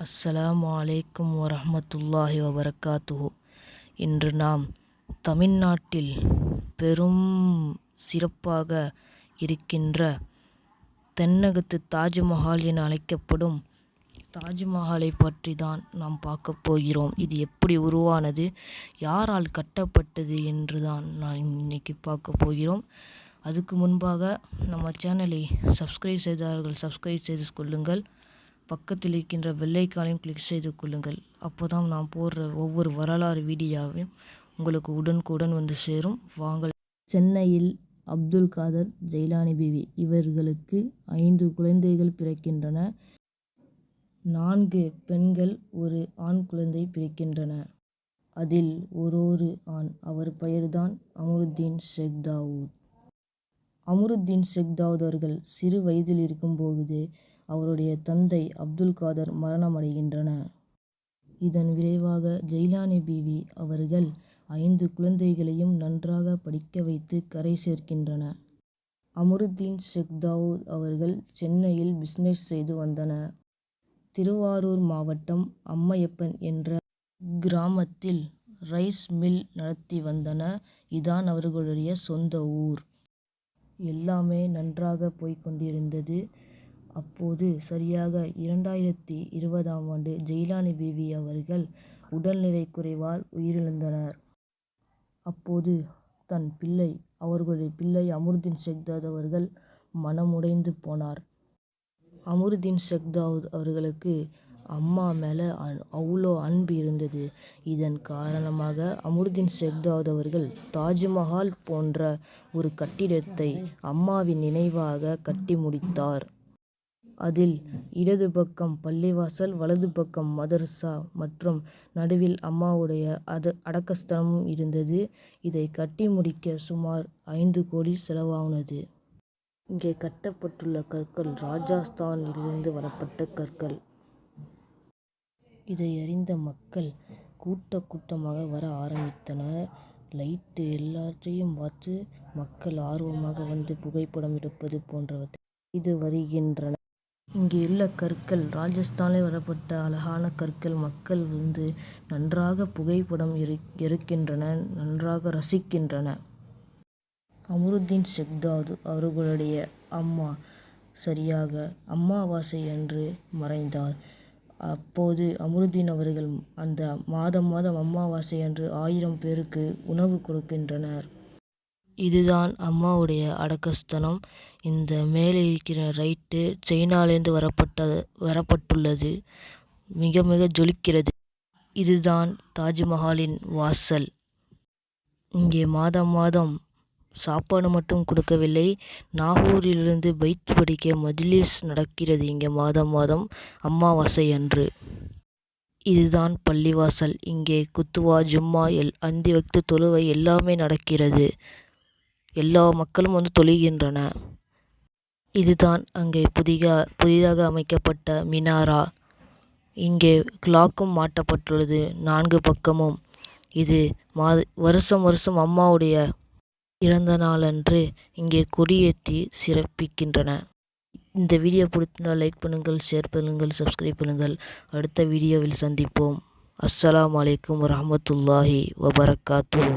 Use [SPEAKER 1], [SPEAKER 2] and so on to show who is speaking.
[SPEAKER 1] அஸ்ஸலாமு அலைக்கும் வரஹ்மத்துல்லாஹி வபரகாத்துஹு. இன்று நாம் தமிழ்நாட்டில் பெரும் சிறப்பாக இருக்கின்ற தென்னகத்து தாஜ்மஹால் என அழைக்கப்படும் தாஜ்மஹாலை பற்றி தான் நாம் பார்க்க போகிறோம். இது எப்படி உருவானது, யாரால் கட்டப்பட்டது என்று தான் நான் இன்னைக்கு பார்க்க போகிறோம். அதுக்கு முன்பாக நம்ம சேனலை சப்ஸ்கிரைப் செய்தார்கள் சப்ஸ்கிரைப் செய்து கொள்ளுங்கள். பக்கத்தில் இருக்கின்ற பெல்லைக்கானையும் கிளிக் செய்து கொள்ளுங்கள். அப்போதான் நாம் போடுற ஒவ்வொரு வரலாறு வீடியோவையும் உங்களுக்கு உடனுக்குடன் வந்து சேரும். வாங்கள். சென்னையில் அப்துல் காதர் ஜெயிலானி பீவி இவர்களுக்கு 5 குழந்தைகள் பிறக்கின்றன. 4 பெண்கள், ஒரு ஆண் குழந்தை பிறக்கின்றன. அதில் ஒரு ஆண். அவர் பெயர்தான் அமருதீன் ஷேக் தாவூத். அமருதீன் ஷேக் தாவூத் அவர்கள் சிறு வயதில் இருக்கும்போது அவருடைய தந்தை அப்துல் காதர் மரணமடைகின்றனர். இதன் விளைவாக ஜெயிலானி பீவி அவர்கள் 5 குழந்தைகளையும் நன்றாக படிக்க வைத்து கரை சேர்க்கின்றனர். அமருதீன் ஷேக் தாவூத் அவர்கள் சென்னையில் பிசினஸ் செய்து வந்தனர். திருவாரூர் மாவட்டம் அம்மையப்பன் என்ற கிராமத்தில் ரைஸ் மில் நடத்தி வந்தனர். இதான் அவர்களுடைய சொந்த ஊர். எல்லாமே நன்றாக போய்கொண்டிருந்தது. அப்போது சரியாக 2020ஆம் ஆண்டு ஜெயிலானி பீவி அவர்கள் உடல்நிலை குறைவால் உயிரிழந்தனர். அப்போது தன் பிள்ளை, அவர்களுடைய பிள்ளை அமருதீன் ஷேக் தாவூத் அவர்கள் மனமுடைந்து போனார். அமருதீன் ஷேக் தாவூத் அவர்களுக்கு அம்மா மேலே அவ்வளோ அன்பு இருந்தது. இதன் காரணமாக அமருதீன் ஷேக் தாவூத் அவர்கள் தாஜ்மஹால் போன்ற ஒரு கட்டிடத்தை அம்மாவின் நினைவாக கட்டி முடித்தார். அதில் இடது பக்கம் பள்ளிவாசல், வலது பக்கம் மதரசா மற்றும் நடுவில் அம்மாவுடைய அடக்கஸ்தலமும் இருந்தது. இதை கட்டி முடிக்க சுமார் 5 கோடி செலவானது. இங்கே கட்டப்பட்டுள்ள கற்கள் ராஜஸ்தானிலிருந்து வரப்பட்ட கற்கள். இதை அறிந்த மக்கள் கூட்டமாக வர ஆரம்பித்தனர். லைட்டு எல்லாத்தையும் பார்த்து மக்கள் ஆர்வமாக வந்து புகைப்படம் எடுப்பது போன்றவற்றை செய்து வருகின்றனர். இங்கே உள்ள கற்கள் ராஜஸ்தானில் வரப்பட்ட அழகான கற்கள். மக்கள் வந்து நன்றாக புகைப்படம் எடுக்கின்றனர், நன்றாக ரசிக்கின்றனர். அமருதீன் ஷேக் தாவூத் அவர்களுடைய அம்மா சரியாக அமாவாசை அன்று மறைந்தார். அப்போது அமருதீன் அவர்கள் அந்த மாதம் அமாவாசை அன்று 1000 பேருக்கு உணவு கொடுக்கின்றனர். இதுதான் அம்மாவுடைய அடக்கஸ்தலம். இந்த மேலே இருக்கிற ரைட்டு சைனாலேருந்து வரப்பட்டுள்ளது. மிக மிக ஜொலிக்கிறது. இதுதான் தாஜ்மஹாலின் வாசல். இங்கே மாதம் சாப்பாடு மட்டும் கொடுக்கவில்லை, நாகூரிலிருந்து பைத் படிக்க மஜ்லிஸ் நடக்கிறது இங்கே மாதம் அமாவாசை அன்று. இதுதான் பள்ளிவாசல். இங்கே குத்துவா, ஜும்மா, 5 வக்து தொழுகை எல்லாமே நடக்கிறது. எல்லா மக்களும் வந்து தொழுகின்றனர். இதுதான் அங்கே புதிதாக அமைக்கப்பட்ட மினாரா. இங்கே கிளாக்கும் மாட்டப்பட்டுள்ளது 4 பக்கமும். இது வருஷம் அம்மாவுடைய இறந்த நாளன்று இங்கே கொடியேற்றி சிறப்பிக்கின்றனர். இந்த வீடியோ பிடிச்சிருந்தால் லைக் பண்ணுங்கள், ஷேர் பண்ணுங்கள், சப்ஸ்கிரைப் பண்ணுங்கள். அடுத்த வீடியோவில் சந்திப்போம். அஸ்ஸலாமு அலைக்கும் வரஹ்மத்துல்லாஹி வபரகாத்துஹு.